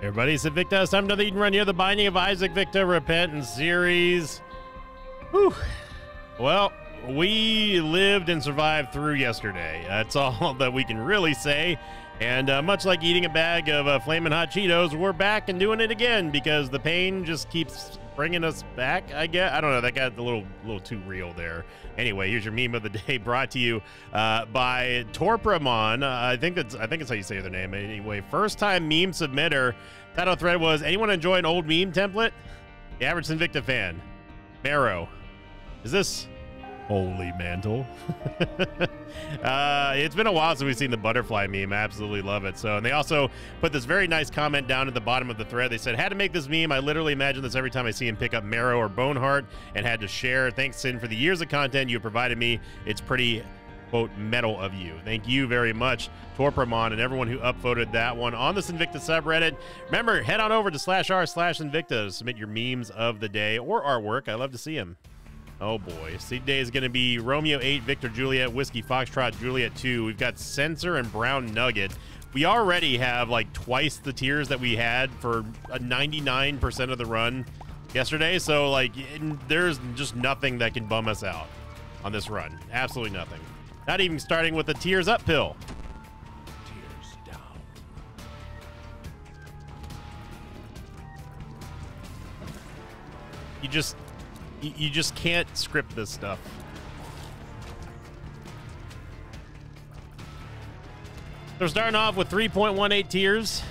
Everybody, it's Invicta. It's time to Eat and Run here. The Binding of Isaac, Victa, Repentance series. Whew. Well, we lived and survived through yesterday. That's all that we can really say. And much like eating a bag of Flamin' Hot Cheetos, we're back and doing it again because the pain just keeps bringing us back, I guess. I don't know. That got a little too real there. Anyway, here's your meme of the day, brought to you by Torpramon. I think it's how you say their name. Anyway, first time meme submitter. Title thread was, anyone enjoy an old meme template? The average Invicta fan. Marrow. Is this Holy Mantle? It's been a while since we've seen the butterfly meme. I absolutely love it. So, and they also put this very nice comment down at the bottom of the thread. They said, had to make this meme. I literally imagine this every time I see him pick up Marrow or Boneheart, and had to share. Thanks, Sin, for the years of content you have provided me. It's pretty, quote, metal of you. Thank you very much, Torpramon, and everyone who upvoted that one on this Invicta subreddit. Remember, head on over to /r/Invicta to submit your memes of the day or artwork. I love to see them. Oh boy, seed day is going to be Romeo 8, Victor Juliet, Whiskey Foxtrot, Juliet 2. We've got Censor and Brown Nugget. We already have like twice the tiers that we had for a 99% of the run yesterday. So like there's just nothing that can bum us out on this run. Absolutely nothing. Not even starting with the tiers up pill. Tiers down. You just can't script this stuff. So we're starting off with 3.18 tiers.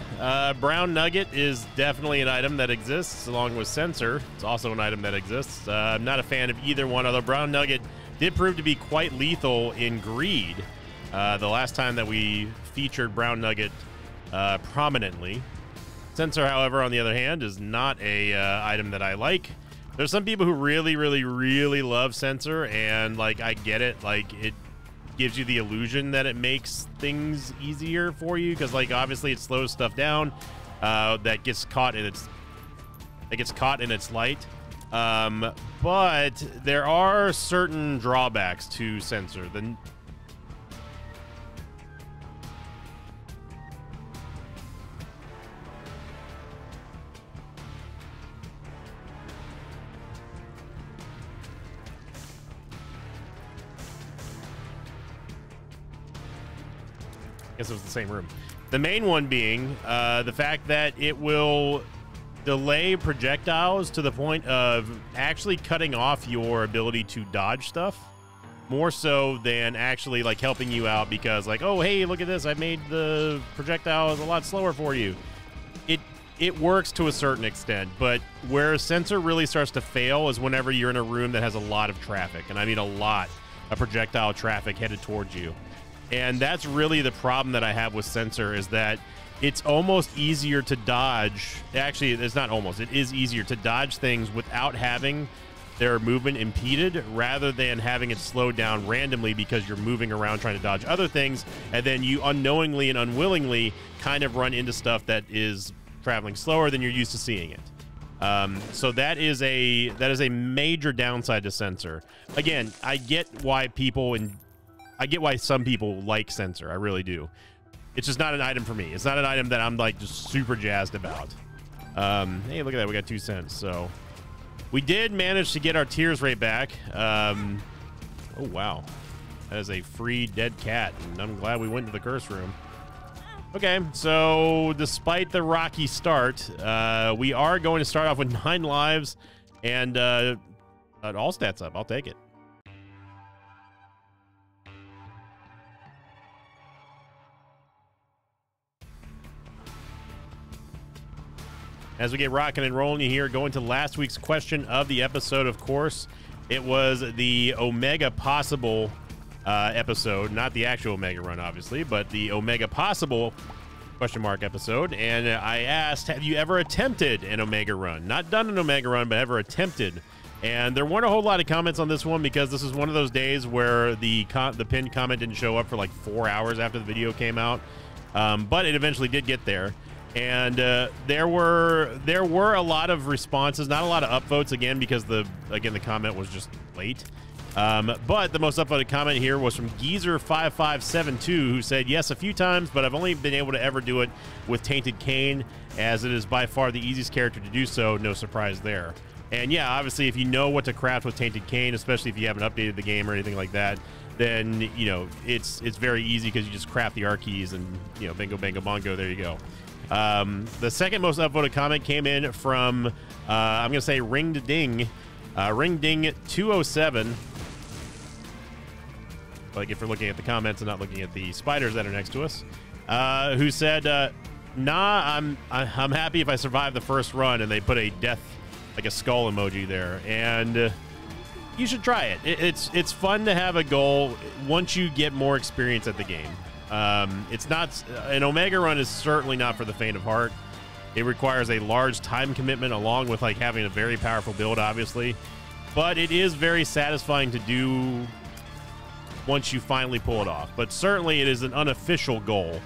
Brown Nugget is definitely an item that exists, along with Censor. It's also an item that exists. I'm not a fan of either one, although Brown Nugget did prove to be quite lethal in Greed the last time that we featured Brown Nugget prominently. Censor, however, on the other hand, is not a item that I like. There's some people who really, really, really love Censor, and like I get it. Like it gives you the illusion that it makes things easier for you because, like, obviously it slows stuff down. That gets caught in its light. But there are certain drawbacks to Censor. I guess it was the same room. The main one being the fact that it will delay projectiles to the point of actually cutting off your ability to dodge stuff, more so than actually like helping you out because like, oh, hey, look at this. I made the projectiles a lot slower for you. It works to a certain extent, but where Censor really starts to fail is whenever you're in a room that has a lot of traffic, and I mean a lot of projectile traffic headed towards you. And that's really the problem that I have with Censor, is that it's almost easier to dodge. Actually, it's not almost. It is easier to dodge things without having their movement impeded rather than having it slowed down randomly because you're moving around trying to dodge other things, and then you unknowingly and unwillingly kind of run into stuff that is traveling slower than you're used to seeing it. So that is a major downside to Censor. Again, I get why some people like Censor. I really do. It's just not an item for me. It's not an item that I'm like just super jazzed about. Hey, look at that. We got 2 cents. So we did manage to get our tiers rate back. Oh, wow. That is a free dead cat. And I'm glad we went to the curse room. Okay, so despite the rocky start, we are going to start off with 9 lives and all stats up. I'll take it. As we get rocking and rolling here, going to last week's question of the episode, of course. It was the Omega Possible episode, not the actual Omega Run, obviously, but the Omega Possible question mark episode. And I asked, have you ever attempted an Omega Run? Not done an Omega Run, but ever attempted. And there weren't a whole lot of comments on this one because this is one of those days where the pinned comment didn't show up for like 4 hours after the video came out. But it eventually did get there. And there were a lot of responses, not a lot of upvotes again because the comment was just late. But the most upvoted comment here was from Geezer5572, who said, yes, a few times, but I've only been able to ever do it with Tainted Cain, as it is by far the easiest character to do so. No surprise there. And yeah, obviously, if you know what to craft with Tainted Cain, especially if you haven't updated the game or anything like that, then, you know, it's very easy because you just craft the R keys and, you know, bingo, bango, bongo, there you go. The second most upvoted comment came in from, I'm going to say Ring Ding 207. Like if we're looking at the comments and not looking at the spiders that are next to us, who said, nah, I'm happy if I survive the first run, and they put a death, like a skull emoji there. And you should try it. It's fun to have a goal once you get more experience at the game. It's not, an Omega run is certainly not for the faint of heart. It requires a large time commitment along with like having a very powerful build, obviously, but it is very satisfying to do once you finally pull it off. But certainly it is an unofficial goal.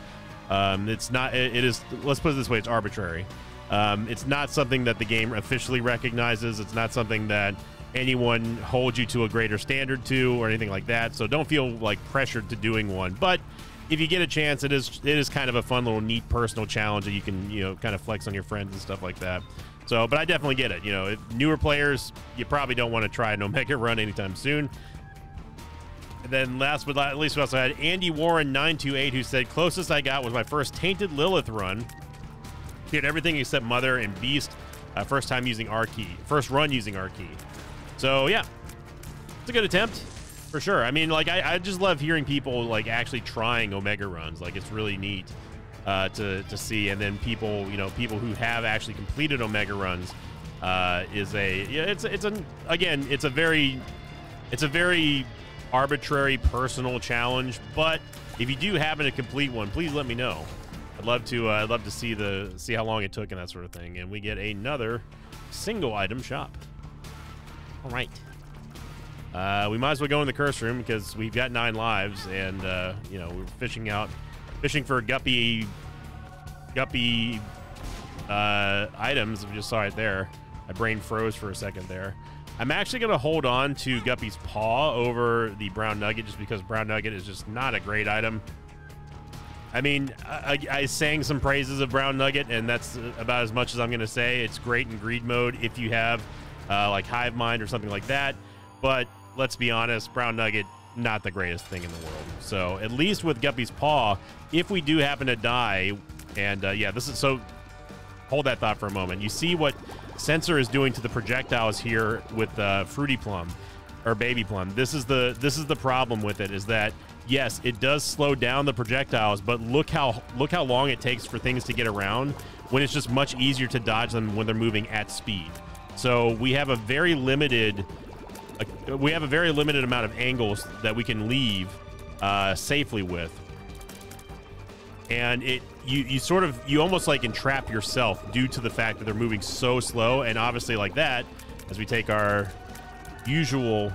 It's not, it is, let's put it this way, it's arbitrary. It's not something that the game officially recognizes. It's not something that anyone holds you to a greater standard to or anything like that. So don't feel like pressured to doing one. But if you get a chance, it is kind of a fun little neat personal challenge that you can, you know, kind of flex on your friends and stuff like that. So, but I definitely get it. You know, if newer players, you probably don't want to try an Omega run anytime soon. And then last but not least, we also had Andy Warren 928, who said, closest I got was my first Tainted Lilith run. Did everything except Mother and Beast. First time using R key. First run using R key. So yeah, it's a good attempt for sure. I mean, like I just love hearing people like actually trying Omega runs. Like it's really neat to see. And then people, you know, people who have actually completed Omega runs it's a very arbitrary personal challenge. But if you do happen to complete one, please let me know. I'd love to see how long it took and that sort of thing. And we get another single item shop. All right. We might as well go in the curse room because we've got 9 lives, and you know, we're fishing for guppy items. We just saw it there. My brain froze for a second there. I'm actually going to hold on to Guppy's Paw over the Brown Nugget just because Brown Nugget is just not a great item. I mean, I sang some praises of Brown Nugget, and that's about as much as I'm going to say. It's great in greed mode if you have like Hive Mind or something like that. But let's be honest, Brown Nugget, not the greatest thing in the world. So at least with Guppy's Paw, if we do happen to die, and yeah, this is so. Hold that thought for a moment. You see what Sensor is doing to the projectiles here with Fruity Plum or Baby Plum. This is the problem with it, is that yes, it does slow down the projectiles, but look how long it takes for things to get around when it's just much easier to dodge them when they're moving at speed. So we have a very limited amount of angles that we can leave safely with, and you almost like entrap yourself due to the fact that they're moving so slow. And obviously like that, as we take our usual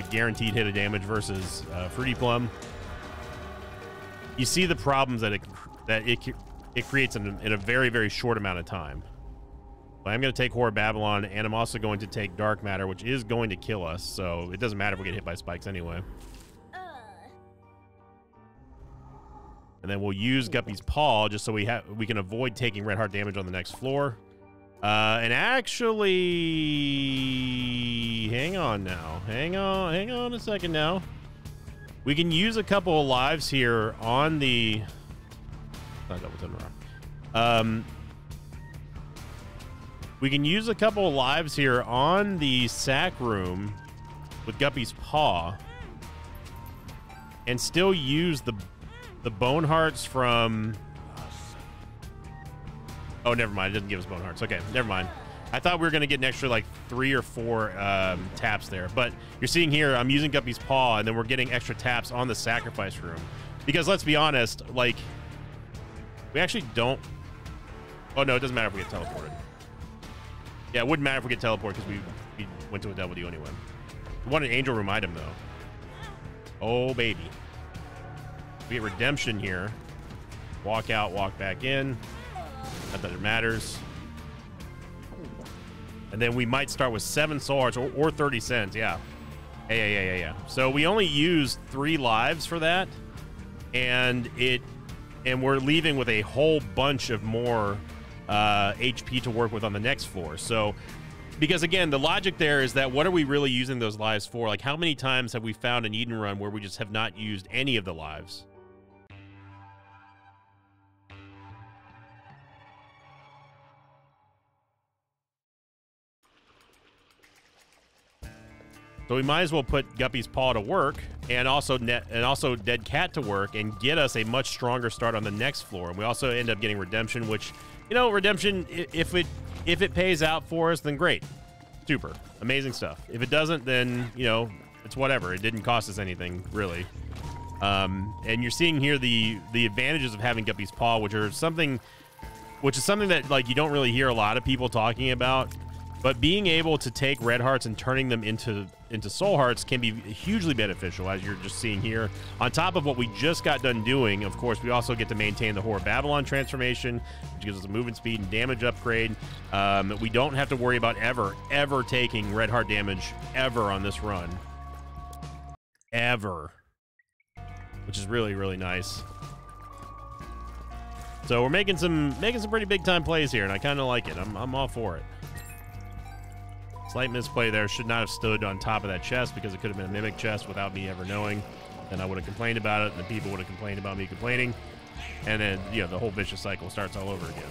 guaranteed hit of damage versus Fruity Plum, you see the problems that it creates in a very, very short amount of time. But I'm going to take Whore of Babylon, and I'm also going to take Dark Matter, which is going to kill us, so it doesn't matter if we get hit by spikes anyway. And then we'll use Guppy's Paw just so we can avoid taking red heart damage on the next floor. And actually, hang on now. Hang on a second now. We can use a couple of lives here on the... Not double turn around. We can use a couple of lives here on the sack room with Guppy's Paw and still use the bone hearts from... Oh, never mind. It doesn't give us bone hearts. Okay, never mind. I thought we were going to get an extra like 3 or 4 taps there. But you're seeing here, I'm using Guppy's Paw, and then we're getting extra taps on the sacrifice room. Because let's be honest, like, we actually don't... Oh, no, it doesn't matter if we get teleported. Yeah, it wouldn't matter if we get teleported because we went to a W anyway. We want an angel room item, though. Oh, baby. We get redemption here. Walk out, walk back in. Not that it matters. And then we might start with 7 soul hearts or 30 cents. Yeah. Yeah. So we only used 3 lives for that, and we're leaving with a whole bunch of more HP to work with on the next floor. So, because again, the logic there is that what are we really using those lives for? Like, how many times have we found an Eden run where we just have not used any of the lives? So we might as well put Guppy's Paw to work, and also Dead Cat to work, and get us a much stronger start on the next floor. And we also end up getting Redemption, which, you know, Redemption, if it pays out for us, then great, super, amazing stuff. If it doesn't, then, you know, it's whatever. It didn't cost us anything really. And you're seeing here the advantages of having Guppy's Paw, which is something that, like, you don't really hear a lot of people talking about. But being able to take red hearts and turning them into soul hearts can be hugely beneficial, as you're just seeing here. On top of what we just got done doing, of course, we also get to maintain the Whore of Babylon transformation, which gives us a movement speed and damage upgrade. We don't have to worry about ever taking red heart damage ever on this run. Ever. Which is really, really nice. So we're making some pretty big time plays here, and I kind of like it. I'm all for it. Slight misplay there. Should not have stood on top of that chest because it could have been a mimic chest without me ever knowing. Then I would have complained about it, and the people would have complained about me complaining. And then, you know, the whole vicious cycle starts all over again.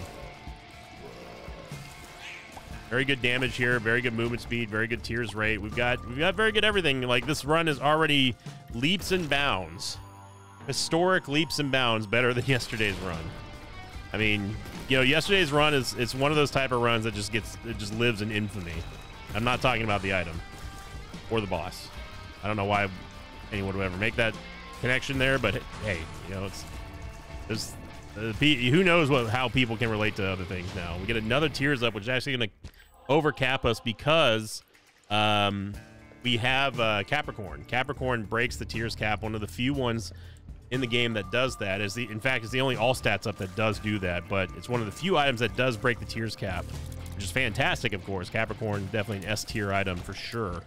Very good damage here. Very good movement speed. Very good tears rate. We've got very good everything. Like, this run is already leaps and bounds. Historic leaps and bounds better than yesterday's run. I mean, you know, yesterday's run it's one of those type of runs that just lives in infamy. I'm not talking about the item or the boss. I don't know why anyone would ever make that connection there, but hey, you know, who knows how people can relate to other things now. We get another Tears Up, which is actually going to overcap us because we have Capricorn. Capricorn breaks the Tears cap, one of the few ones in the game that does that. In fact, it's the only all stats up that does do that, but it's one of the few items that does break the Tears cap, which is fantastic, of course. Capricorn, definitely an S-tier item for sure.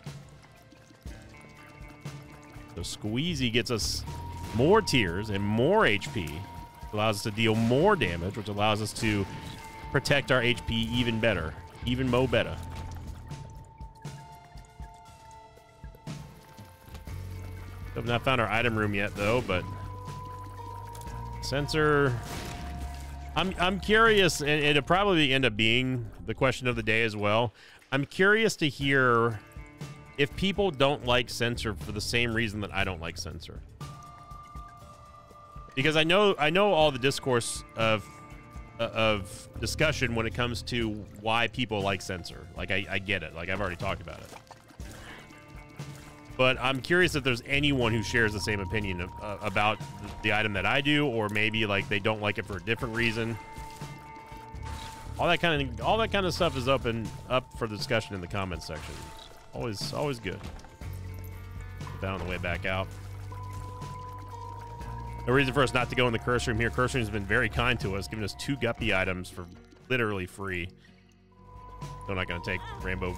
So Squeezy gets us more tears and more HP. Allows us to deal more damage, which allows us to protect our HP even better. Even mo better. Have not found our item room yet, though, but... Sensor... I'm curious, and it'll probably end up being the question of the day as well. I'm curious to hear if people don't like Sensor for the same reason that I don't like Sensor. Because I know all the discourse of discussion when it comes to why people like Sensor. Like, I get it. Like, I've already talked about it. But I'm curious if there's anyone who shares the same opinion about the item that I do, or maybe like they don't like it for a different reason. All that kind of stuff is up for discussion in the comments section. Always good. Put that on the way back out. No reason for us not to go in the curse room here. Curse room has been very kind to us, giving us 2 Guppy items for literally free. So I'm not going to take Rainbow.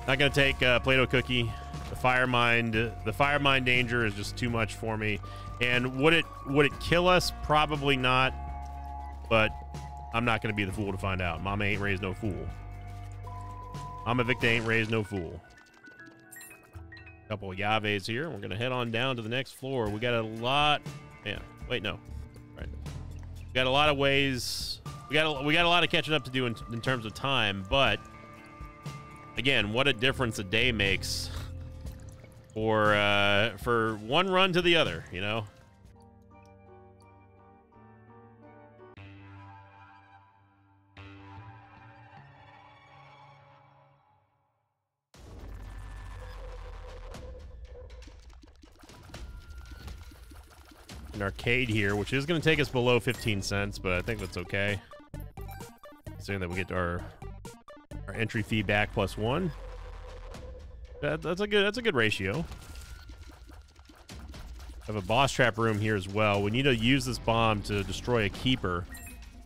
Not going to take Play-Doh Cookie. The Fire Mind danger is just too much for me. And would it kill us? Probably not. But I'm not going to be the fool to find out. Mama ain't raised no fool. Mama Victa ain't raised no fool. Couple of Yaves here. We're going to head on down to the next floor. We got a lot. Yeah. Wait, no. Right. We got a lot of ways. We got a lot of catching up to do in terms of time. But again, what a difference a day makes. For one run to the other, you know? An arcade here, which is going to take us below 15 cents, but I think that's okay. Assuming that we get our entry fee back +1. That's a good ratio. Have a boss trap room here as well. We need to use this bomb to destroy a keeper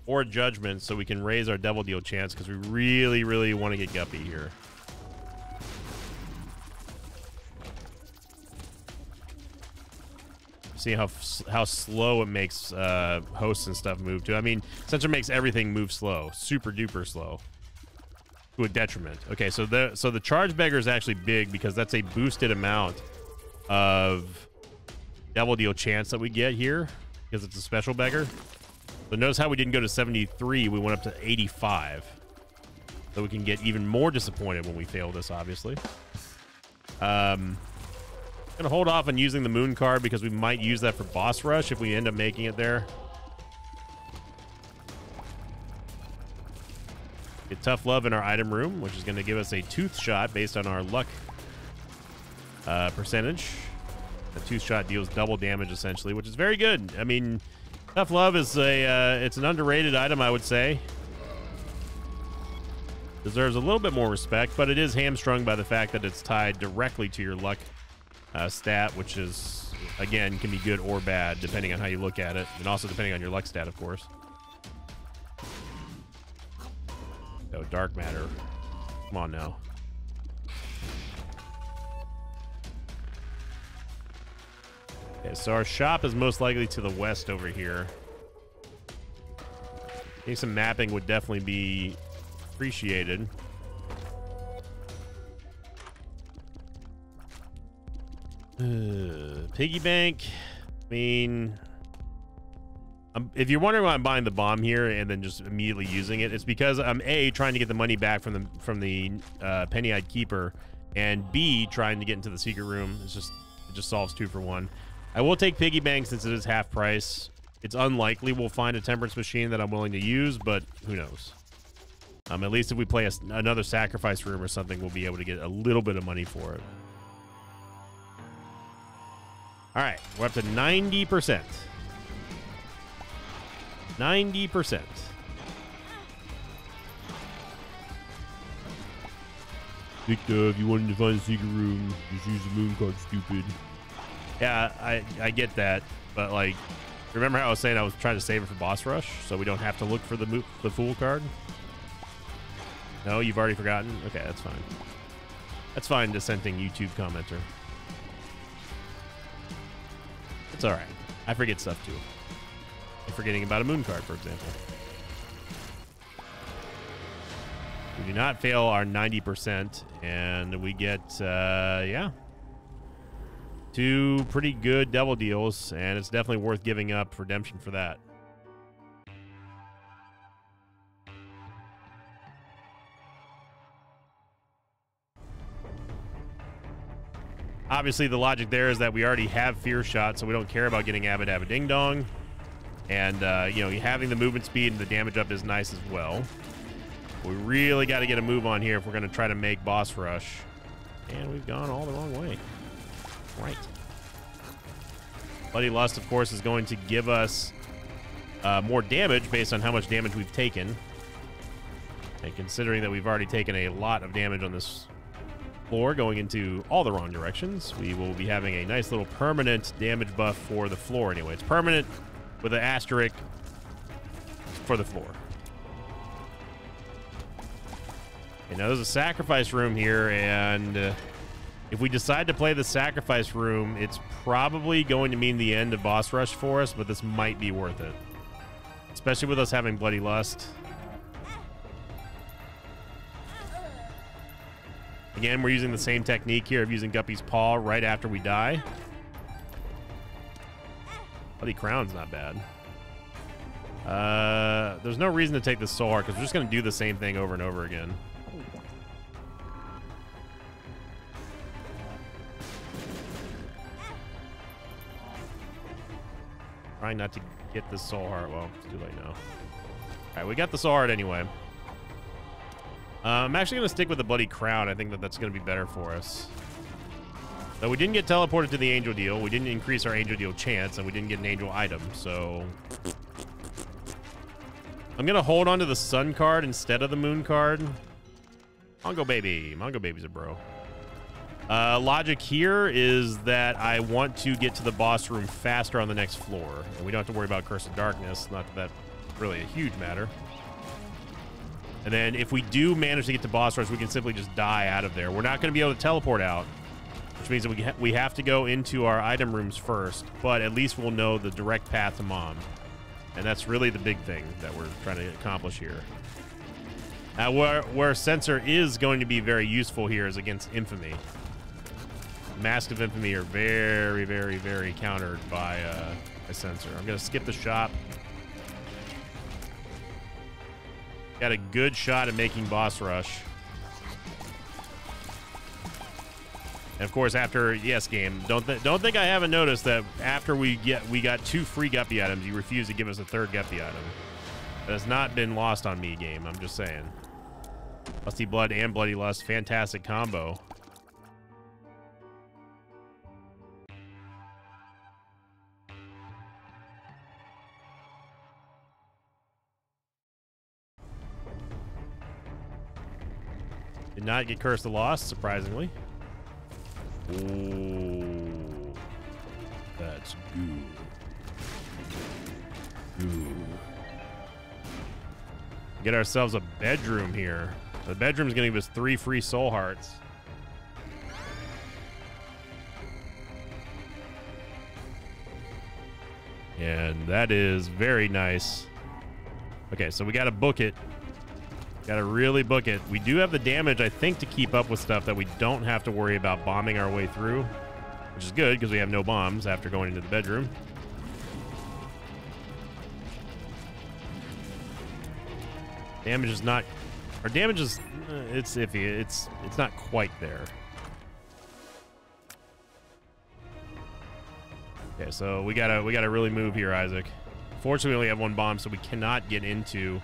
or a judgment so we can raise our devil deal chance, because we really want to get Guppy here. See how slow it makes hosts and stuff move too. I mean, Sensor makes everything move slow, super duper slow, to a detriment. Okay, so the Charge Beggar is actually big because that's a boosted amount of double deal chance that we get here because it's a special beggar. So notice how we didn't go to 73, we went up to 85. So we can get even more disappointed when we fail this, obviously. Gonna hold off on using the moon card because we might use that for boss rush if we end up making it there. Get tough love in our item room, which is going to give us a tooth shot based on our luck percentage. The tooth shot deals double damage essentially, which is very good. I mean, tough love is it's an underrated item, I would say. Deserves a little bit more respect, but it is hamstrung by the fact that it's tied directly to your luck stat, which is, again, can be good or bad depending on how you look at it, and also depending on your luck stat, of course. Oh, dark matter. Come on now. Okay, so our shop is most likely to the west over here. I think some mapping would definitely be appreciated. Piggy bank. I mean, if you're wondering why I'm buying the bomb here and then just immediately using it, it's because I'm A, trying to get the money back from the Penny-Eyed Keeper, and B, trying to get into the secret room. It just solves 2 for 1. I will take piggy bank since it is half price. It's unlikely we'll find a temperance machine that I'm willing to use, but who knows? At least if we play another sacrifice room or something, we'll be able to get a little bit of money for it. All right, we're up to 90%. 90%. Victor, if you wanted to find a secret room, just use the moon card, stupid. Yeah, I get that, but like, remember how I was saying I was trying to save it for boss rush, so we don't have to look for the fool card? No, you've already forgotten? Okay, that's fine. That's fine, dissenting YouTube commenter. It's all right. I forget stuff too. I'm forgetting about a moon card, for example. We do not fail our 90%, and we get, yeah, 2 pretty good double deals, and it's definitely worth giving up redemption for that. Obviously, the logic there is that we already have Fear Shot, so we don't care about getting Abba Dabba Ding Dong. And, you know, having the movement speed and the damage up is nice as well. We really got to get a move on here if we're going to try to make boss rush. And we've gone all the wrong way. Right. Bloody Lust, of course, is going to give us more damage based on how much damage we've taken. And considering that we've already taken a lot of damage on this floor going into all the wrong directions, we will be having a nice little permanent damage buff for the floor anyway. It's permanent with an asterisk for the floor. Okay, now there's a sacrifice room here, and if we decide to play the sacrifice room, it's probably going to mean the end of boss rush for us, but this might be worth it. Especially with us having Bloody Lust. Again, we're using the same technique here of using Guppy's Paw right after we die. Bloody Crown's not bad. There's no reason to take the Soul Heart because we're just going to do the same thing over and over again. Trying not to get the Soul Heart. Well, it's too late now. All right, we got the Soul Heart anyway. I'm actually going to stick with the Bloody Crown. I think that that's going to be better for us. Though we didn't get teleported to the Angel Deal. We didn't increase our Angel Deal chance, and we didn't get an Angel item, so I'm going to hold on to the Sun card instead of the Moon card. Mongo Baby. Mongo Baby's a bro. Logic here is that I want to get to the boss room faster on the next floor, and we don't have to worry about Curse of Darkness. Not that that's really a huge matter. And then if we do manage to get to boss rush, we can simply just die out of there. We're not going to be able to teleport out which means that we have to go into our item rooms first, but at least we'll know the direct path to Mom. And that's really the big thing that we're trying to accomplish here. Where Sensor is going to be very useful here is against Infamy. Mask of Infamy are very, very, very countered by a Sensor. I'm going to skip the shop. Got a good shot at making boss rush. And of course, after yes, game, don't think I haven't noticed that after we got 2 free Guppy items, you refuse to give us a 3rd Guppy item. That has not been lost on me, game. I'm just saying. Lusty Blood and Bloody Lust, fantastic combo. Did not get Curse the Lost, surprisingly. Oh, that's good. Good. Get ourselves a bedroom here. The bedroom's gonna give us 3 free soul hearts. And that is very nice. Okay, so we gotta book it. Gotta really book it. We do have the damage, I think, to keep up with stuff that we don't have to worry about bombing our way through, which is good because we have no bombs after going into the bedroom. Damage is not... Our damage is... it's iffy. It's not quite there. Okay, so we gotta really move here, Isaac. Fortunately, we only have 1 bomb, so we cannot get into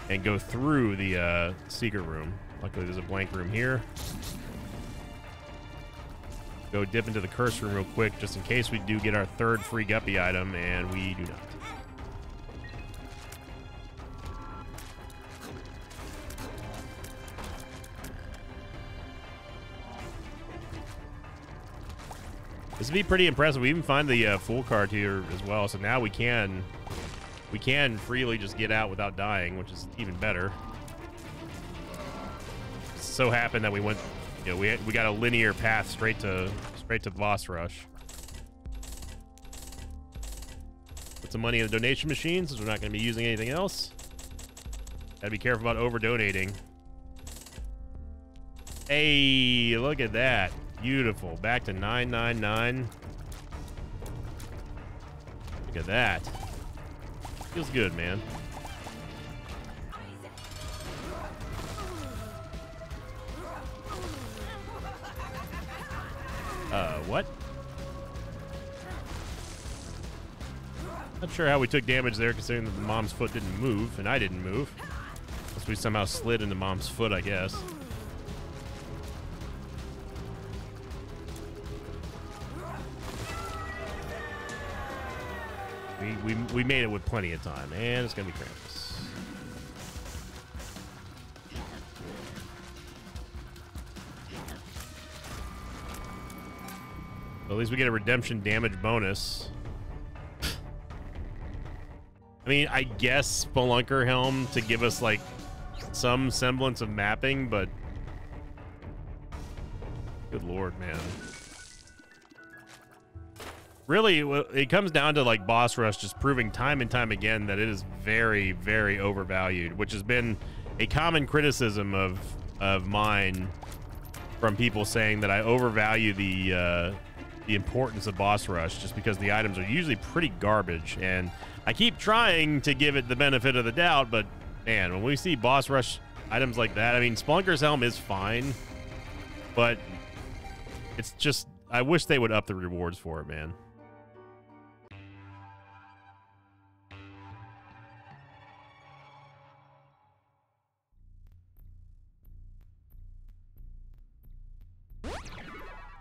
and go through the secret room. Luckily, there's a blank room here. Go dip into the curse room real quick, just in case we do get our 3rd free Guppy item, and we do not. This would be pretty impressive. We even find the full card here as well, so now we can freely just get out without dying, which is even better. It so happened that we went, you know, we got a linear path straight to boss rush. Put some money in the donation machine since we're not going to be using anything else. Gotta be careful about over donating. Hey, look at that. Beautiful. Back to 999. Look at that. Feels good, man. What? Not sure how we took damage there, considering that the Mom's foot didn't move, and I didn't move. Unless we somehow slid into Mom's foot, I guess. We made it with plenty of time, and it's gonna be Krampus. Well, at least we get a redemption damage bonus. I mean, I guess Spelunker Helm to give us like some semblance of mapping, but good lord, man. Really, it comes down to like boss rush just proving time and time again that it is very, very overvalued, which has been a common criticism of mine from people saying that I overvalue the importance of boss rush just because the items are usually pretty garbage, and I keep trying to give it the benefit of the doubt, but man, when we see boss rush items like that, I mean, Spelunker's Helm is fine, but it's just, I wish they would up the rewards for it, man.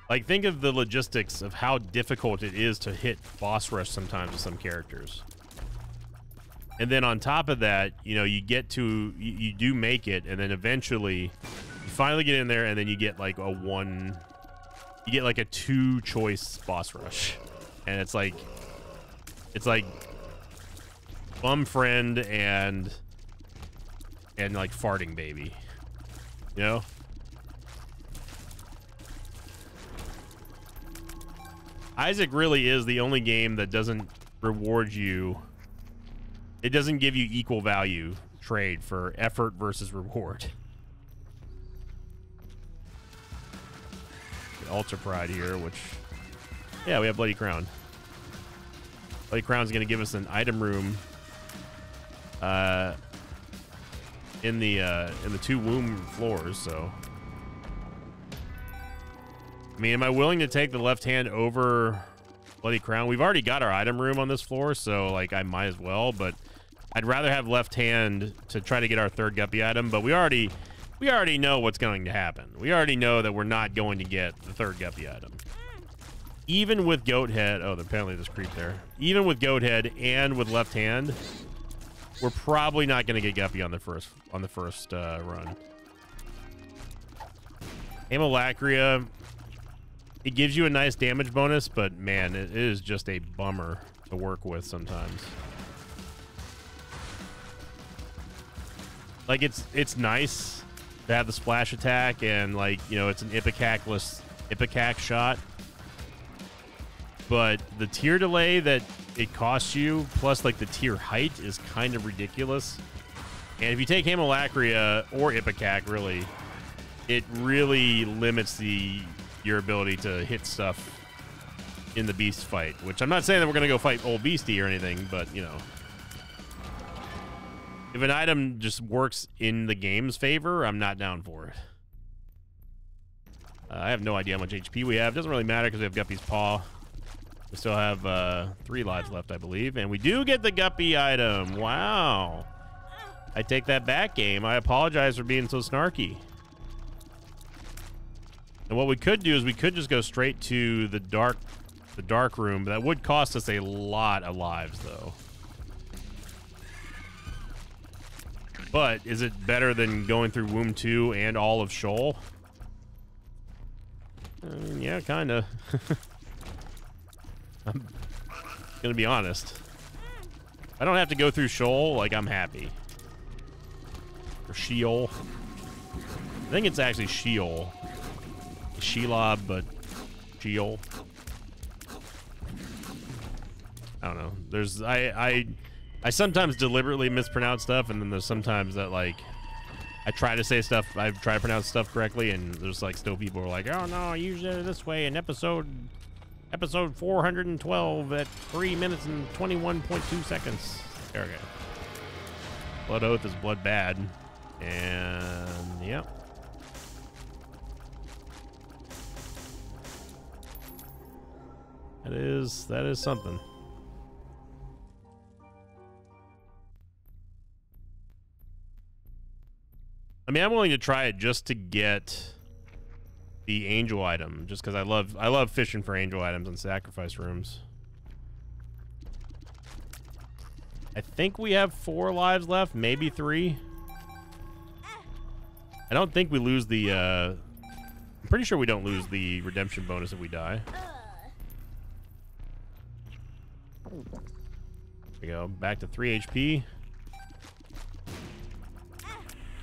Like, think of the logistics of how difficult it is to hit boss rush sometimes with some characters. And then on top of that, you know, you get to, you do make it, and then eventually you finally get in there, and then you get like a you get like a 2-choice boss rush. And it's like bum friend and like farting baby, you know? Isaac really is the only game that doesn't reward you. It doesn't give you equal value trade for effort versus reward. Ultra Pride here, which, yeah, we have Bloody Crown. Bloody Crown's going to give us an item room in the 2 womb floors. So, I mean, am I willing to take the left hand over Bloody Crown? We've already got our item room on this floor, so like I might as well. But I'd rather have left hand to try to get our 3rd Guppy item. But we already know what's going to happen. We already know that we're not going to get the 3rd Guppy item. Even with Goat Head, oh, apparently there's creep there. Even with Goat Head and with left hand, we're probably not going to get Guppy on the first run. Amylacria, it gives you a nice damage bonus, but man, it is just a bummer to work with sometimes. Like it's nice to have the splash attack, and like, you know, it's an Ipecac-less Ipecac shot. But the tier delay that it costs you, plus like the tier height, is kind of ridiculous. And if you take Amylacria or Ipecac, really, it really limits your ability to hit stuff in the beast fight. Which I'm not saying that we're gonna go fight old Beastie or anything, but you know, if an item just works in the game's favor, I'm not down for it. I have no idea how much HP we have. Doesn't really matter because we have Guppy's Paw. We still have 3 lives left, I believe. And we do get the Guppy item. Wow. I take that back, game. I apologize for being so snarky. And what we could do is we could just go straight to the dark room. That would cost us a lot of lives, though. But is it better than going through Womb 2 and all of Shoal? Yeah, kind of. I'm gonna be honest. I don't have to go through Shoal, like, I'm happy. Or Sheol. I think it's actually Sheol. Shelob, but Sheol. I don't know. There's I sometimes deliberately mispronounce stuff, and then there's sometimes that, like, I try to say stuff, I try to pronounce stuff correctly, and there's, like, still people who are like, oh, no, I used it this way in episode 412 at 3 minutes and 21.2 seconds. There we go. Blood Oath is blood bad. And, yep. That is something. I mean, I'm willing to try it just to get the angel item, just because I love fishing for angel items in sacrifice rooms. I think we have 4 lives left, maybe 3. I don't think we lose the I'm pretty sure we don't lose the redemption bonus if we die. There we go, back to 3 HP.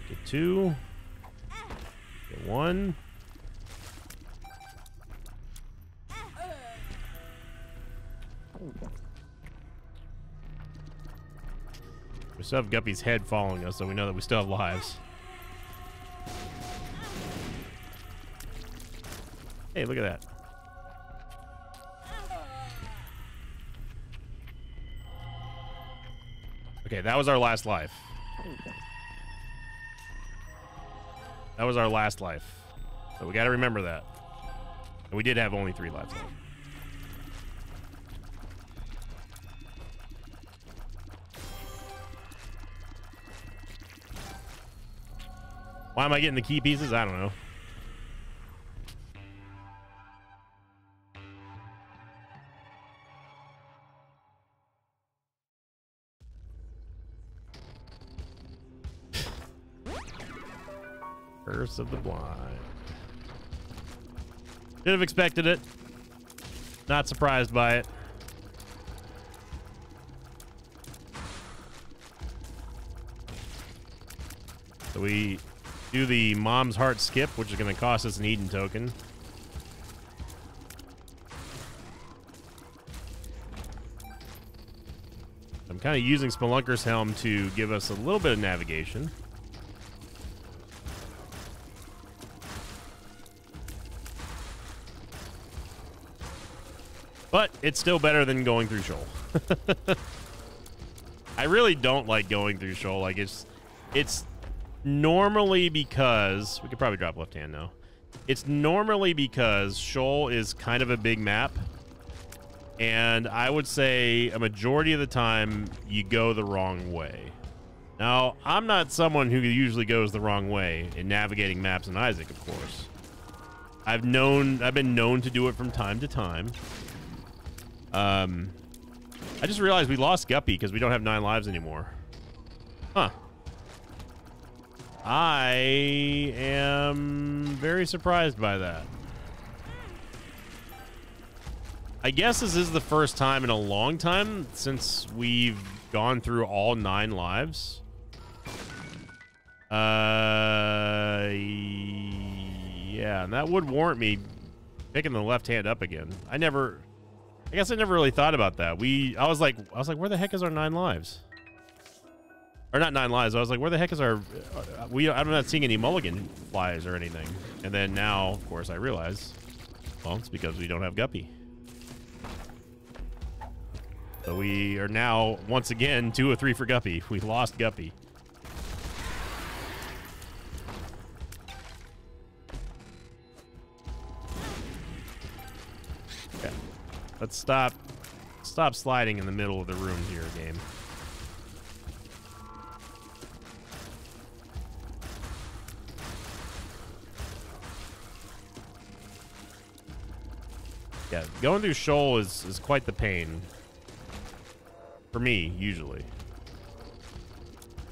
Get 2. Get 1. We still have Guppy's head following us, so we know that we still have lives. Hey, look at that. Okay, that was our last life. That was our last life. So we got to remember that. And we did have only 3 lives left. Why am I getting the key pieces? I don't know. Curse of the Blind. Should have expected it. Not surprised by it. So we do the Mom's Heart skip, which is going to cost us an Eden token. I'm kind of using Spelunker's Helm to give us a little bit of navigation. But it's still better than going through Shoal. I really don't like going through Shoal. Like, it's normally because... We could probably drop left hand now. It's normally because Shoal is kind of a big map. And I would say a majority of the time, you go the wrong way. Now, I'm not someone who usually goes the wrong way in navigating maps in Isaac, of course. I've been known to do it from time to time. I just realized we lost Guppy because we don't have 9 lives anymore. Huh. I am very surprised by that. I guess this is the first time in a long time since we've gone through all 9 lives. Yeah, and that would warrant me picking the left hand up again. I guess I never really thought about that. I was like, where the heck is our 9 lives? Or not 9 lives. I was like, where the heck is our... I'm not seeing any mulligan flies or anything. And then now, of course, I realize, well, it's because we don't have Guppy. So we are now, once again, 2 of 3 for Guppy. We lost Guppy. Okay. Let's stop sliding in the middle of the room here, game. Yeah, going through Shoal is quite the pain. For me, usually.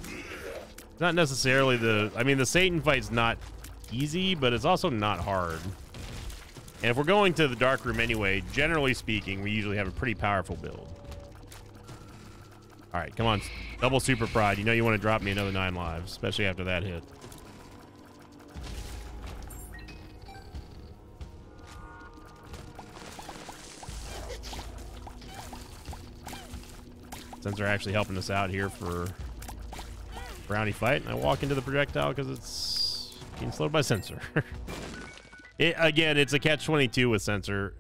It's not necessarily I mean, the Satan fight's not easy, but it's also not hard. And if we're going to the Dark Room anyway, generally speaking, we usually have a pretty powerful build. All right, come on. Double Super Pride. You know you want to drop me another 9 lives, especially after that hit. Sensor actually helping us out here for Brownie fight. And I walk into the projectile because it's being slowed by Sensor. Again, it's a catch-22 with Sensor.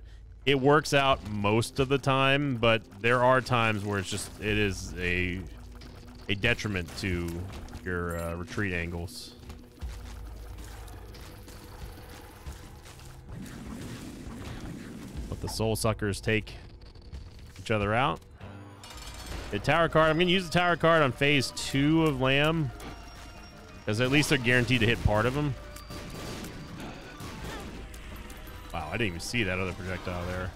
It works out most of the time, but there are times where it is a detriment to your retreat angles. Let the Soul Suckers take each other out. The tower card. I'm going to use the tower card on phase 2 of Lamb, because at least they're guaranteed to hit part of them. Wow, I didn't even see that other projectile there.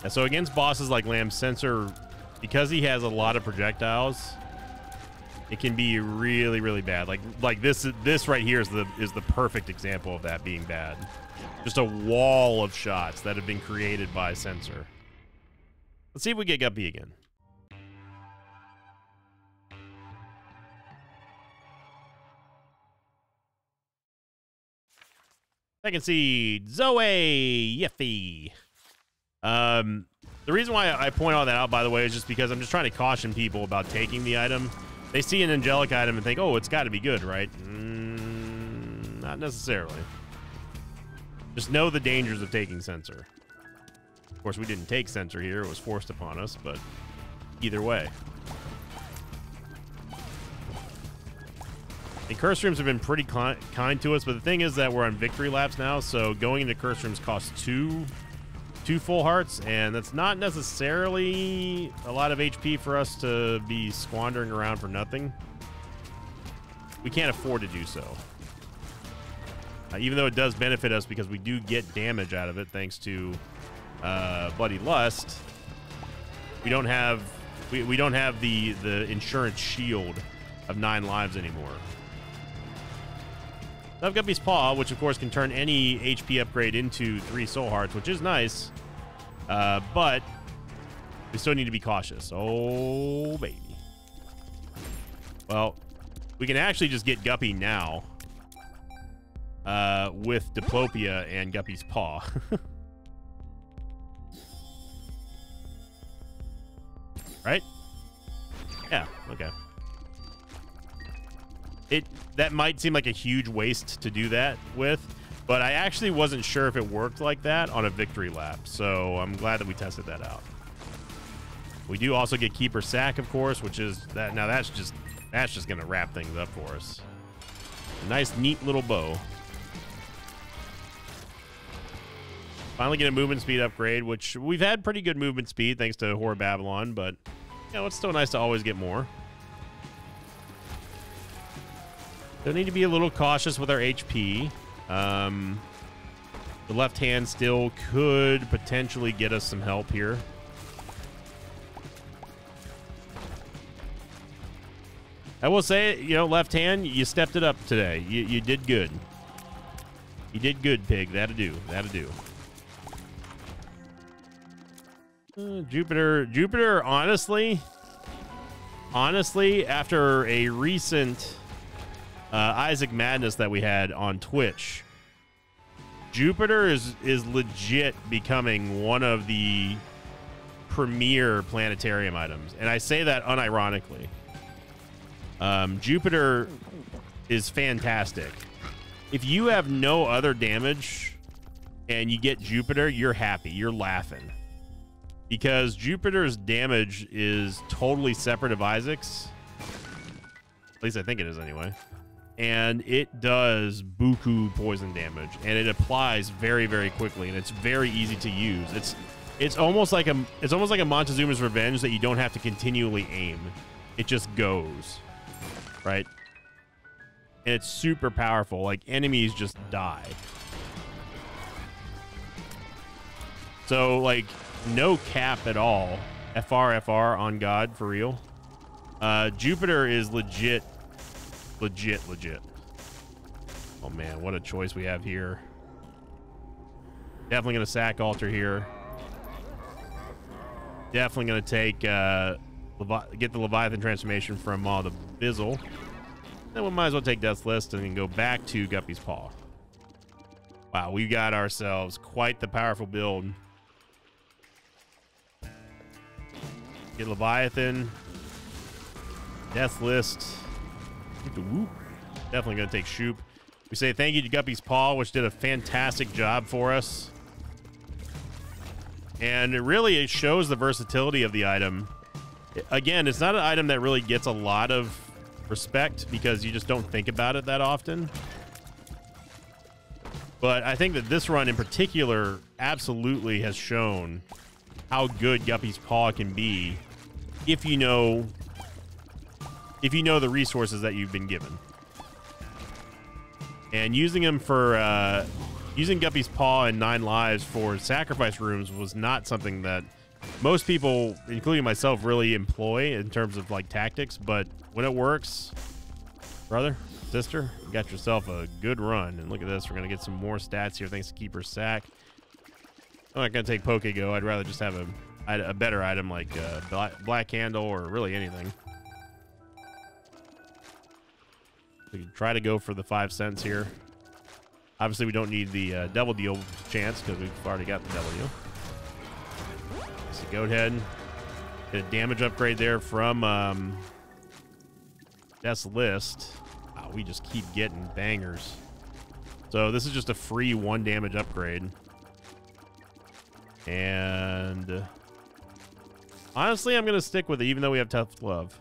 And so against bosses like Lamb, Sensor, because he has a lot of projectiles, it can be really, really bad. Like this right here is the perfect example of that being bad. Just a wall of shots that have been created by Sensor. Let's see if we get Guppy again. Second seed, Zoe Yeffy. The reason why I point all that out, by the way, is just because I'm just trying to caution people about taking the item. They see an angelic item and think, oh, it's got to be good, right? Not necessarily. Just know the dangers of taking Sensor. Of course, we didn't take Sensor here. It was forced upon us, but either way. And curse rooms have been pretty kind to us, but the thing is that we're on victory laps now, so going into curse rooms costs two full hearts, and that's not necessarily a lot of HP for us to be squandering around for nothing. We can't afford to do so. Even though it does benefit us because we do get damage out of it thanks to Bloody Lust, we don't have the insurance shield of 9 lives anymore. So I've got Guppy's Paw, which of course can turn any HP upgrade into 3 soul hearts, which is nice, but we still need to be cautious. Oh baby. Well, we can actually just get Guppy now. with Diplopia and Guppy's Paw. Right? Yeah, okay. That might seem like a huge waste to do that with, but I actually wasn't sure if it worked like that on a victory lap, so I'm glad that we tested that out. We do also get Keeper Sack, of course, which is that. Now that's just gonna wrap things up for us. A nice, neat little bow. Finally get a movement speed upgrade, which we've had pretty good movement speed thanks to Whore of Babylon, but you know, it's still nice to always get more. Don't need to be a little cautious with our HP. The left hand still could potentially get us some help here. I will say, you know, left hand, you stepped it up today. You did good. You did good, Pig. That'll do. That'll do. Jupiter, honestly, after a recent Isaac Madness that we had on Twitch, Jupiter is legit becoming one of the premier planetarium items, and I say that unironically. Jupiter is fantastic. If you have no other damage and you get Jupiter, you're happy. You're laughing. Because Jupiter's damage is totally separate of Isaac's. At least I think it is anyway. And it does buku poison damage. And it applies very, very quickly. And it's very easy to use. It's almost like a Montezuma's Revenge that you don't have to continually aim. It just goes. Right? And it's super powerful. Like, enemies just die. So, like, no cap at all. FR on God, for real. Jupiter is legit. Oh, man, what a choice we have here. Definitely going to sack Altar here. Definitely going to take... get the Leviathan transformation from Maw the Bizzle. Then we might as well take Death's List and then go back to Guppy's Paw. Wow, we got ourselves quite the powerful build. Get Leviathan. Death's List. Definitely going to take Shoop. We say thank you to Guppy's Paw, which did a fantastic job for us. And it shows the versatility of the item. Again, it's not an item that really gets a lot of respect because you just don't think about it that often. But I think that this run in particular absolutely has shown how good Guppy's Paw can be if you know the resources that you've been given. And using them for using Guppy's Paw and 9 lives for sacrifice rooms was not something that most people, including myself, really employ in terms of like tactics, but when it works, brother, sister, you got yourself a good run. And look at this, we're gonna get some more stats here thanks to Keeper Sack. I'm not gonna take Pokego. I'd rather just have a better item like Black Candle or really anything. We can try to go for the 5 cents here. Obviously, we don't need the Devil Deal chance because we've already got the Devil Deal. Goat Head. Get a damage upgrade there from Death's List. Wow, we just keep getting bangers. So this is just a free 1 damage upgrade. And honestly, I'm going to stick with it even though we have Tough Glove.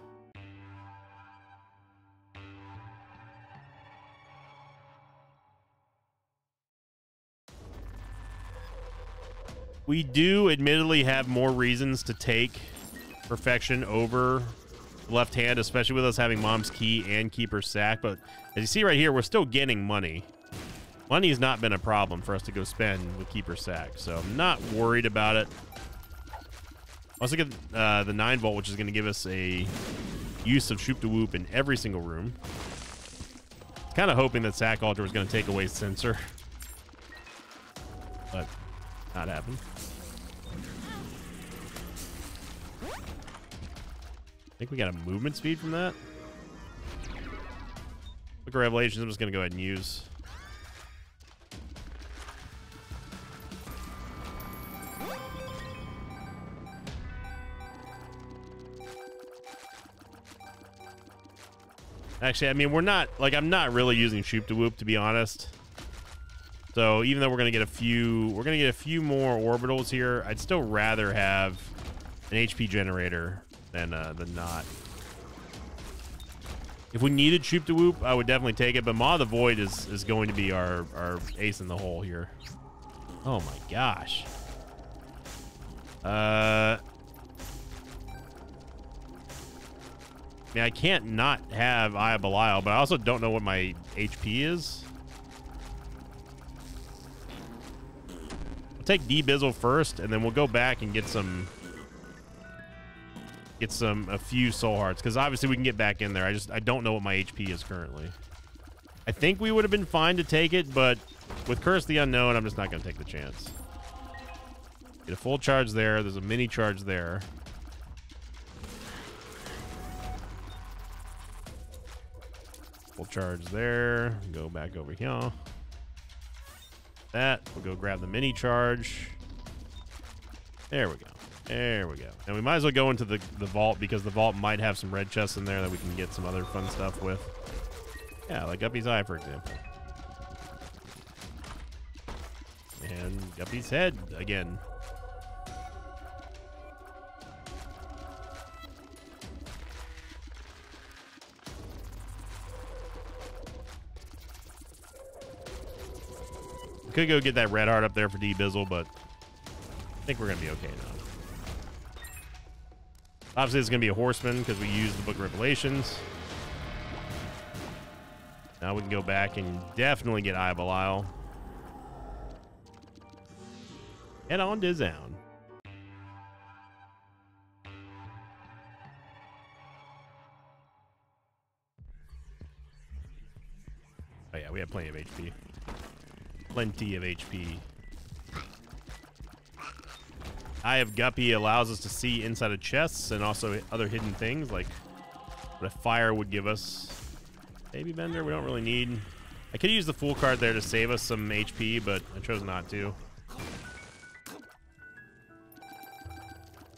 We do admittedly have more reasons to take Perfection over left hand, especially with us having Mom's Key and Keeper Sack. But as you see right here, we're still getting money. Money's not been a problem for us to go spend with Keeper Sack, so I'm not worried about it. Also get the 9 volt, which is going to give us a use of Shoop da Whoop in every single room. Kind of hoping that Sack Altar was going to take away Censor, but not happening. I think we got a movement speed from that. Book of Revelations, I'm just going to go ahead and use. Actually, I mean, we're not, like, I'm not really using Shoop to Whoop, to be honest. So even though we're going to get a few more orbitals here, I'd still rather have an HP generator than not. If we needed Shoop to Whoop, I would definitely take it, but Maw of the Void is going to be our ace in the hole here. Oh my gosh. I mean, I can't not have Eye of Belial, but I also don't know what my HP is. We'll take D-Bizzle first, and then we'll go back and get a few soul hearts, because obviously we can get back in there. I don't know what my HP is currently. I think we would have been fine to take it, but with Curse the Unknown, I'm just not going to take the chance. Get a full charge there. There's a mini charge there. Full charge there. Go back over here. That. We'll go grab the mini charge. There we go. There we go. And we might as well go into the vault, because the vault might have some red chests in there that we can get some other fun stuff with. Yeah, like Guppy's Eye, for example. And Guppy's Head again. Could go get that red heart up there for D-Bizzle, but I think we're going to be okay now. Obviously, it's going to be a Horseman because we used the Book of Revelations. Now we can go back and definitely get Eye of Belial. Head on to Zound. Oh yeah, we have plenty of HP. Plenty of HP. Eye of Guppy allows us to see inside of chests and also other hidden things, like what a fire would give us. Baby Bender, we don't really need. I could use the Fool card there to save us some HP, but I chose not to.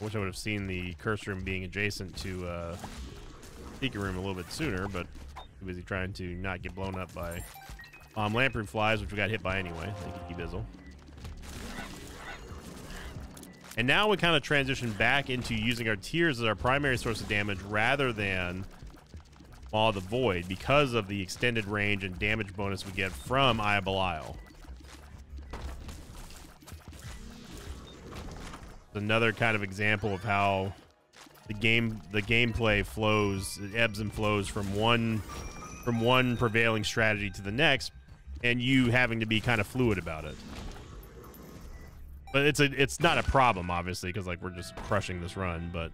I wish I would have seen the Curse Room being adjacent to Secret Room a little bit sooner, but too busy trying to not get blown up by Lamprey Flies, which we got hit by anyway. Thank you, D-Bizzle. And now we kind of transition back into using our tears as our primary source of damage rather than Maw of the Void, because of the extended range and damage bonus we get from Eye of Belial. Another kind of example of how the gameplay flows, it ebbs and flows from one prevailing strategy to the next, and you having to be kind of fluid about it. But it's not a problem, obviously, because like we're just crushing this run. But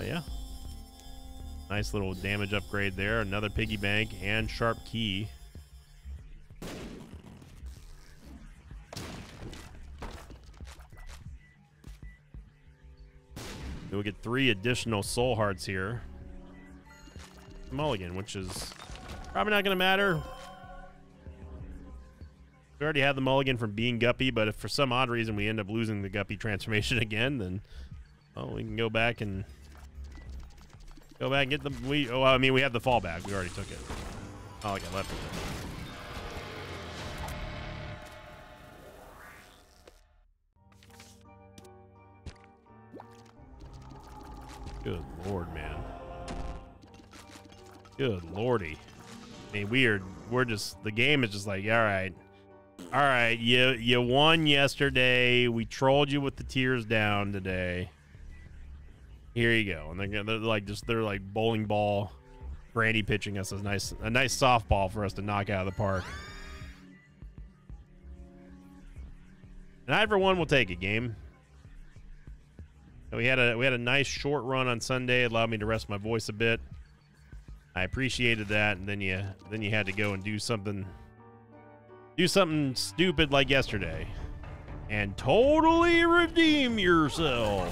yeah, nice little damage upgrade there. Another piggy bank and sharp key. We'll get 3 additional soul hearts here. Mulligan, which is probably not going to matter. We already had the mulligan from being Guppy, but if for some odd reason we end up losing the Guppy transformation again, then we can go back and get the I mean, we have the fallback. We already took it. Oh, like I left it. Good lord, man. Good lordy. I mean, we're just, the game is just like, all right, you won yesterday. We trolled you with the tears down today. Here you go. And they're like bowling ball, granny pitching us a nice softball for us to knock out of the park. And I, for one, will take it, game. We had a nice short run on Sunday. It allowed me to rest my voice a bit. I appreciated that, and then you had to go and do something stupid like yesterday, and totally redeem yourself.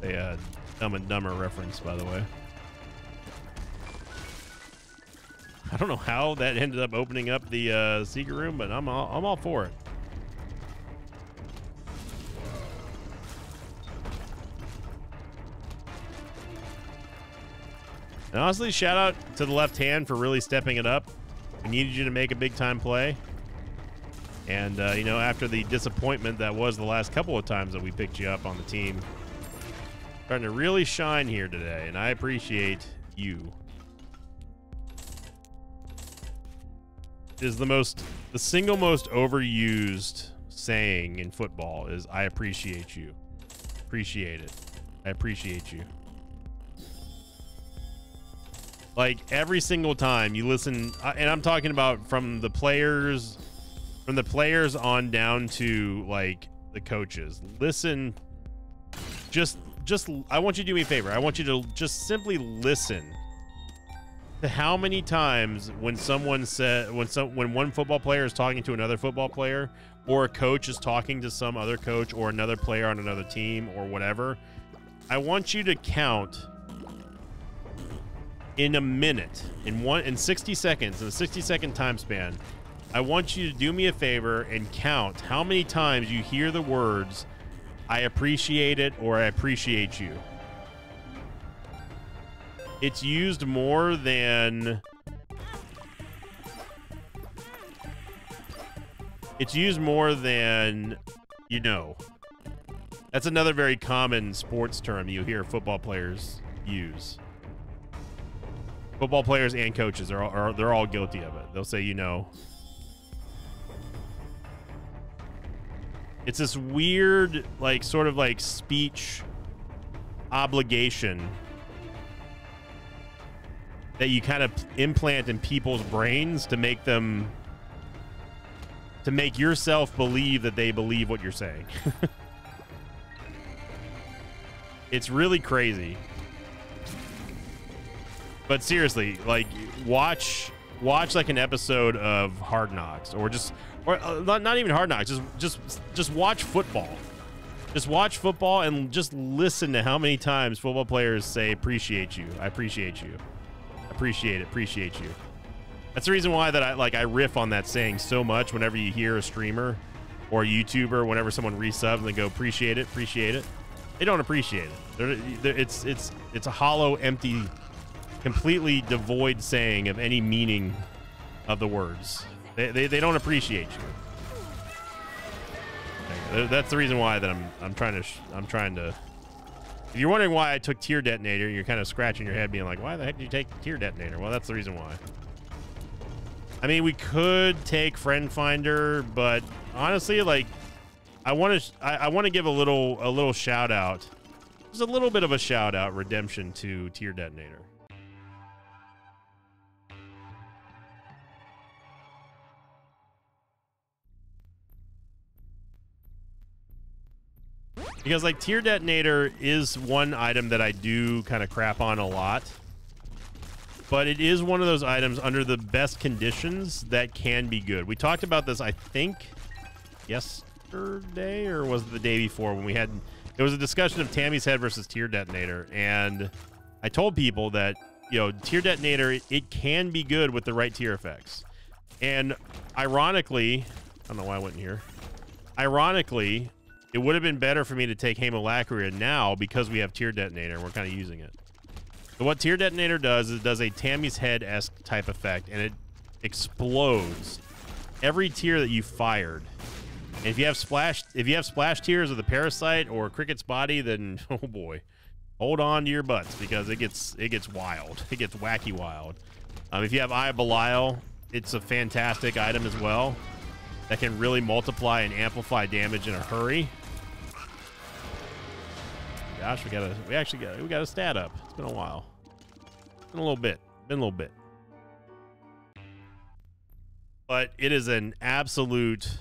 A Dumb and Dumber reference, by the way. I don't know how that ended up opening up the secret room, but I'm all for it. And honestly, shout out to the left hand for really stepping it up. We needed you to make a big-time play. And, you know, after the disappointment that was the last couple of times that we picked you up on the team, starting to really shine here today, and I appreciate you. It is the single most overused saying in football is, I appreciate you. Appreciate it. I appreciate you. Like, every single time you listen, and I'm talking about from the players on down to, like, the coaches. Listen, just I want you to do me a favor. I want you to just simply listen to how many times when when one football player is talking to another football player, or a coach is talking to some other coach or another player on another team or whatever, I want you to count in a minute, in 60 seconds, in a 60-second time span. I want you to do me a favor and count how many times you hear the words, I appreciate it, or I appreciate you. It's used more than... you know. That's another very common sports term you hear football players use. Football players and coaches they're all guilty of it. They'll say, you know. It's this weird, like, sort of like speech obligation that you kind of implant in people's brains to make yourself believe that they believe what you're saying. It's really crazy. But seriously, like, watch like an episode of Hard Knocks, or not even Hard Knocks. Just watch football. Just watch football and just listen to how many times football players say, "Appreciate you. I appreciate you. Appreciate it. Appreciate you." That's the reason why that I riff on that saying so much whenever you hear a streamer or a YouTuber, whenever someone resubs and they go, "Appreciate it. Appreciate it." They don't appreciate it. It's a hollow, empty, completely devoid saying of any meaning of the words. They don't appreciate you. That's the reason why that I'm trying to. If you're wondering why I took Tier Detonator, you're kind of scratching your head, being like, "Why the heck did you take Tier Detonator?" Well, that's the reason why. I mean, we could take Friend Finder, but honestly, like, I want to give a little shout out. There's a little bit of a shout out redemption to Tier Detonator. Because, like, Tier Detonator is one item that I do kind of crap on a lot. But it is one of those items under the best conditions that can be good. We talked about this, I think, yesterday, or was it the day before, when there was a discussion of Tammy's Head versus Tier Detonator. And I told people that, you know, Tier Detonator, it can be good with the right tier effects. And ironically, I don't know why I went in here. Ironically, it would have been better for me to take Haemolacria now because we have Tier Detonator and we're kind of using it. So what Tier Detonator does is it does a Tammy's Head-esque type effect, and it explodes every tier that you fired. And if you have splash tiers of the Parasite or Cricket's Body, then oh boy, hold on to your butts because it gets wild. It gets wacky wild. If you have Eye of Belial, it's a fantastic item as well that can really multiply and amplify damage in a hurry. Gosh, we got a stat up. It's been a while. It's been a little bit. But it is an absolute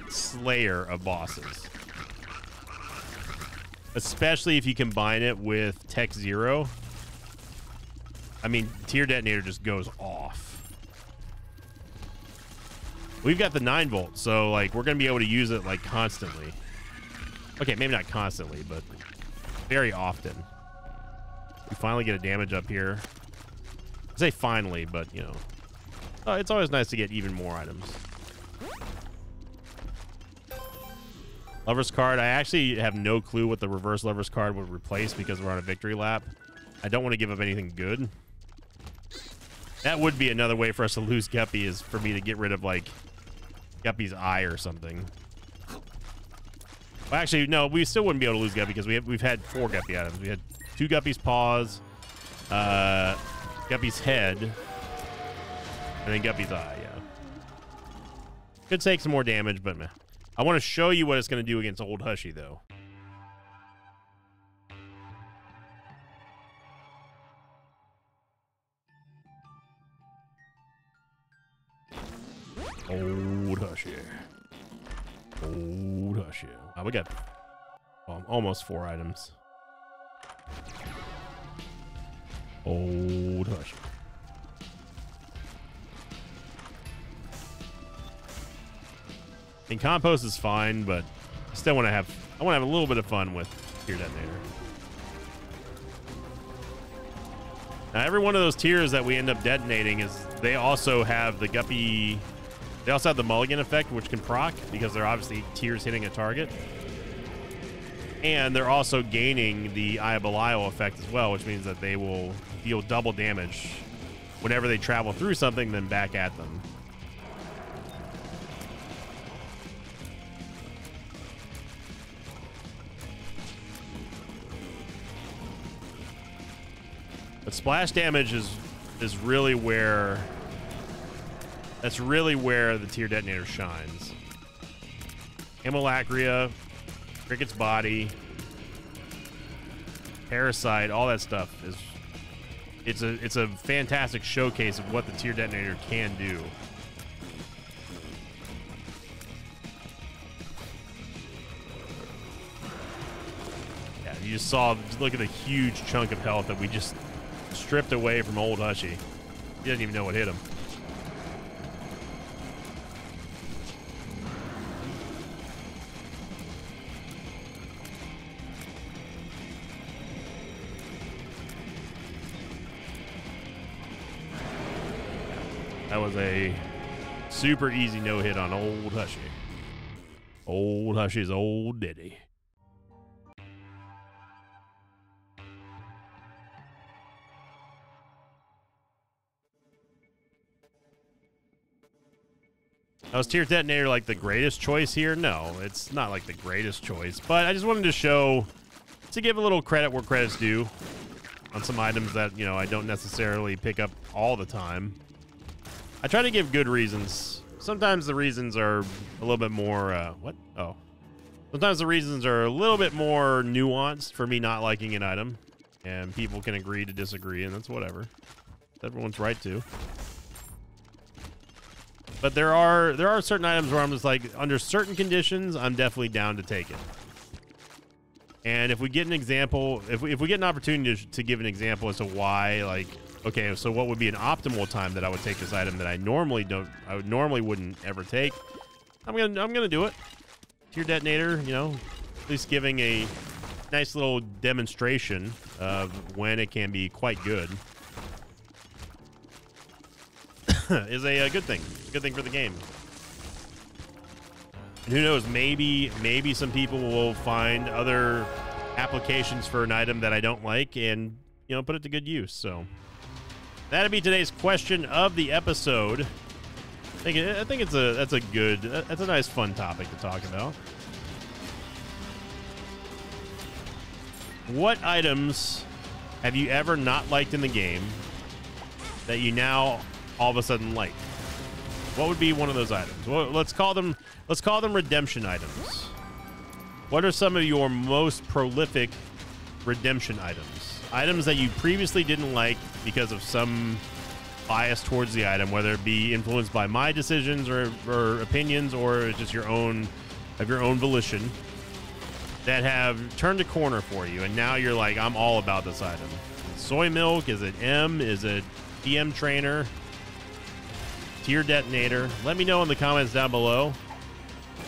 slayer of bosses. Especially if you combine it with Tech Zero. I mean, Tier Detonator just goes off. We've got the 9 volt, so like we're gonna be able to use it like constantly. Okay, maybe not constantly, but very often. We finally get a damage up here. I say finally, but you know, it's always nice to get even more items. Lover's card. I actually have no clue what the reverse Lover's card would replace because we're on a victory lap. I don't want to give up anything good. That would be another way for us to lose Guppy, is for me to get rid of, like, Guppy's eye or something. Well, actually, no, we still wouldn't be able to lose Guppy because we've had 4 Guppy items. We had 2 Guppy's paws, Guppy's head, and then Guppy's eye, yeah. Could take some more damage, but meh. I want to show you what it's going to do against Old Hushy, though. Old Hushy. Old Hushy. Oh, we got almost 4 items. Old Hushy. I mean, compost is fine, but I still want to have a little bit of fun with Tear Detonator. Now, every one of those tiers that we end up detonating they also have the Guppy. They also have the Mulligan effect, which can proc because they're obviously tiers hitting a target. And they're also gaining the Eye of Belial effect as well, which means that they will deal double damage whenever they travel through something, then back at them. But splash damage is really where... That's really where the Tear Detonator shines. Hemolacria, Cricket's Body, Parasite, all that stuff is... It's a fantastic showcase of what the Tear Detonator can do. Yeah, you just saw, look at the huge chunk of health that we just stripped away from Old Hushy. He doesn't even know what hit him. That was a super easy no-hit on Old Hushy. Old Hushy's old Diddy. Now, was Tear Detonator like the greatest choice here? No, it's not like the greatest choice, but I just wanted to give a little credit where credit's due on some items that, you know, I don't necessarily pick up all the time. I try to give good reasons. Sometimes the reasons are a little bit more, what? Oh. Sometimes the reasons are a little bit more nuanced for me not liking an item, and people can agree to disagree, and that's whatever. Everyone's right to. But there are certain items where I'm just like, under certain conditions, I'm definitely down to take it. And if we get an example, if we get an opportunity to give an example as to why, like, okay, so what would be an optimal time that I would take this item that I normally wouldn't ever take? I'm gonna do it. Tear Detonator, you know, at least giving a nice little demonstration of when it can be quite good is a good thing. A good thing for the game. And who knows, maybe some people will find other applications for an item that I don't like and, you know, put it to good use. So that'll be today's question of the episode. I think that's a nice fun topic to talk about. What items have you ever not liked in the game that you now all of a sudden like? What would be one of those items? Well, let's call them redemption items. What are some of your most prolific redemption items? Items that you previously didn't like because of some bias towards the item, whether it be influenced by my decisions or opinions, or just your own volition, that have turned a corner for you, and now you're like, I'm all about this item. Soy Milk? Is it M? Is it PM Trainer? Tear Detonator? Let me know in the comments down below.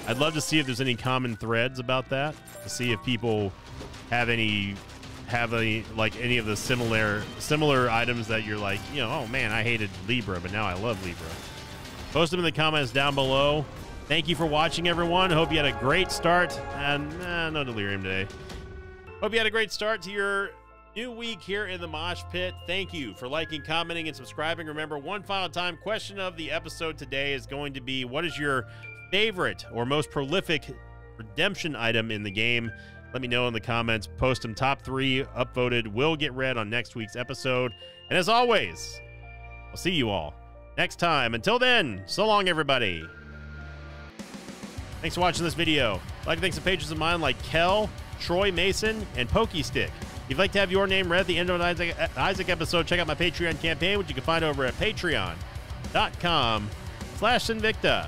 I'd love to see if there's any common threads about that, to see if people have any like any of the similar items that you're like, you know, oh man, I hated Libra, but now I love Libra. Post them in the comments down below. Thank you for watching, everyone. Hope you had a great start, and no delirium today. Hope you had a great start to your New week here in the Mosh Pit. Thank you for liking, commenting, and subscribing. Remember, one final time, question of the episode today is going to be, what is your favorite or most prolific redemption item in the game? Let me know in the comments. Post them. Top 3 upvoted will get read on next week's episode. And as always, I'll see you all next time. Until then, so long, everybody. Thanks for watching this video. I'd like to thank some patrons of mine like Kel, Troy Mason, and Pokestick. If you'd like to have your name read at the end of an Isaac episode, check out my Patreon campaign, which you can find over at patreon.com/Sinvicta.